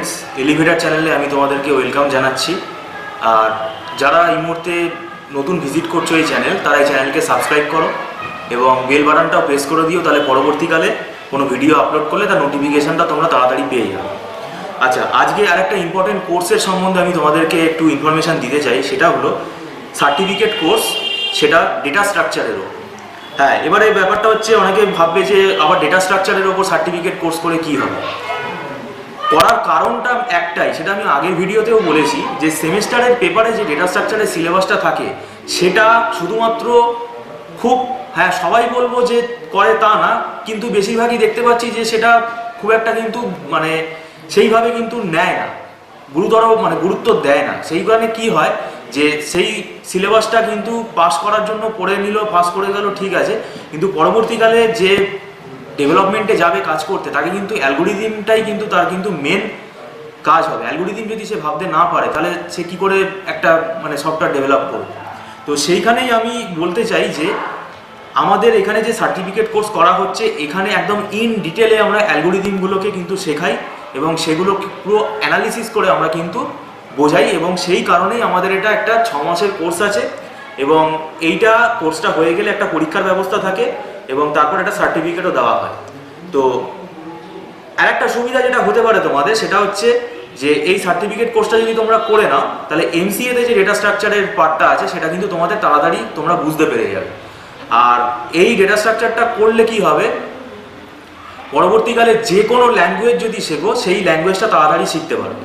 Friends, elevator চ্যানেলে আমি তোমাদেরকে ওয়েলকাম জানাচ্ছি। আর যারা এই মুহূর্তে নতুন ভিজিট করছো এই চ্যানেল, তারা এই চ্যানেলকে সাবস্ক্রাইব করো এবং বেল বাটনটাও প্রেস করে দিও, তাহলে পরবর্তীকালে কোনো ভিডিও আপলোড করলে তার নোটিফিকেশানটা তোমরা তাড়াতাড়ি পেয়ে যাবে। আচ্ছা, আজকে আর একটা ইম্পর্টেন্ট কোর্সের সম্বন্ধে আমি তোমাদেরকে একটু ইনফরমেশান দিতে চাই। সেটা হলো সার্টিফিকেট কোর্স, সেটা ডেটা স্ট্রাকচারের ওপর। হ্যাঁ, এবারে ব্যাপারটা হচ্ছে, অনেকে ভাববে যে আবার ডেটা স্ট্রাকচারের ওপর সার্টিফিকেট কোর্স করে কী হবে। করার কারণটা একটাই, সেটা আমি আগের ভিডিওতেও বলেছি, যে সেমিস্টারের পেপারে যে ডেটা স্ট্রাকচারের সিলেবাসটা থাকে সেটা শুধুমাত্র খুব, হ্যাঁ সবাই বলবো যে করে তা না, কিন্তু বেশিরভাগই দেখতে পাচ্ছি যে সেটা খুব একটা কিন্তু সেইভাবে কিন্তু নেয় না, গুরুত্ব দেয় না। সেই কারণে কী হয় যে সেই সিলেবাসটা কিন্তু পাস করার জন্য পড়ে নিল, পাস করে গেল, ঠিক আছে, কিন্তু পরবর্তীকালে যে ডেভেলপমেন্টে যাবে কাজ করতে, তাকে কিন্তু অ্যালগোরিদমটাই কিন্তু তার কিন্তু মেন কাজ হবে। অ্যালগোরিদম যদি সে ভাবতে না পারে, তাহলে সে কী করে একটা সফটওয়্যার ডেভেলপ করবে। তো সেইখানেই আমি বলতে চাই যে আমাদের এখানে যে সার্টিফিকেট কোর্স করা হচ্ছে, এখানে একদম ইন ডিটেলে আমরা অ্যালগোরিদমগুলোকে কিন্তু শেখাই এবং সেগুলোকে পুরো অ্যানালিসিস করে আমরা কিন্তু বোঝাই, এবং সেই কারণেই আমাদের এটা একটা 6 মাসের কোর্স আছে। এবং এইটা কোর্সটা হয়ে গেলে একটা পরীক্ষার ব্যবস্থা থাকে এবং তারপর একটা সার্টিফিকেটও দেওয়া হয়। তো আর একটা সুবিধা যেটা হতে পারে তোমাদের, সেটা হচ্ছে যে এই সার্টিফিকেট কোর্সটা যদি তোমরা করে নাও, তাহলে এমসিএতে যে ডেটা স্ট্রাকচারের পার্টটা আছে সেটা কিন্তু তোমাদের তাড়াতাড়ি তোমরা বুঝতে পেরে যাবে। আর এই ডেটা স্ট্রাকচারটা করলে কি হবে, পরবর্তীকালে যে কোনো ল্যাঙ্গুয়েজ যদি শেখো, সেই ল্যাঙ্গুয়েজটা তাড়াতাড়ি শিখতে পারবে।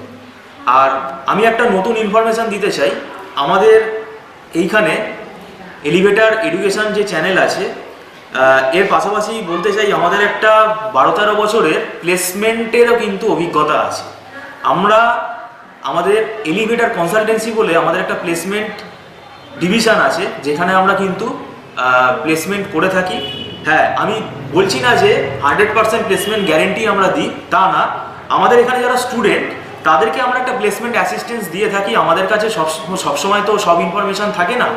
আর আমি একটা নতুন ইনফরমেশান দিতে চাই, আমাদের এইখানে এলিভেটার এডুকেশন যে চ্যানেল আছে, এর পাশাপাশি বলতে চাই আমাদের একটা 12-13 বছরের প্লেসমেন্টেরও কিন্তু অভিজ্ঞতা আছে। আমরা আমাদের এলিভেটার কনসালটেন্সি বলে আমাদের একটা প্লেসমেন্ট ডিভিশন আছে, যেখানে আমরা কিন্তু প্লেসমেন্ট করে থাকি। হ্যাঁ, আমি বলছি না যে 100% প্লেসমেন্ট গ্যারেন্টি আমরা দিই, তা না। আমাদের এখানে যারা স্টুডেন্ট, তাদেরকে আমরা একটা প্লেসমেন্ট অ্যাসিস্ট্যান্স দিয়ে থাকি। আমাদের কাছে সবসময় তো সব ইনফরমেশান থাকে না।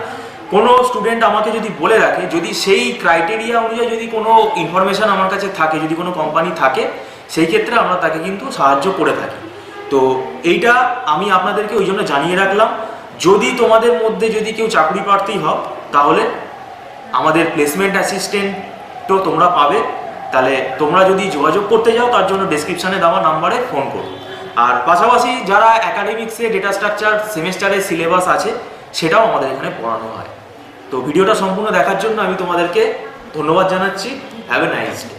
কোনো স্টুডেন্ট আমাকে যদি বলে রাখে, যদি সেই ক্রাইটেরিয়া অনুযায়ী যদি কোনো ইনফরমেশান আমার কাছে থাকে, যদি কোনো কোম্পানি থাকে, সেই ক্ষেত্রে আমরা তাকে কিন্তু সাহায্য করে থাকি। তো এইটা আমি আপনাদেরকে ওই জন্য জানিয়ে রাখলাম। যদি তোমাদের মধ্যে যদি কেউ চাকরি প্রার্থী হও, তাহলে আমাদের প্লেসমেন্ট অ্যাসিস্ট্যান্টও তোমরা পাবে। তাহলে তোমরা যদি যোগাযোগ করতে যাও, তার জন্য ডেসক্রিপশানে দেওয়া নাম্বারে ফোন করো। আর পাশাপাশি যারা একাডেমিক্সে ডেটা স্ট্রাকচার সেমিস্টারের সিলেবাস আছে, সেটাও আমাদের এখানে পড়ানো হয়। তো ভিডিওটা সম্পূর্ণ দেখার জন্য আমি তোমাদেরকে ধন্যবাদ জানাচ্ছি। Have a nice day.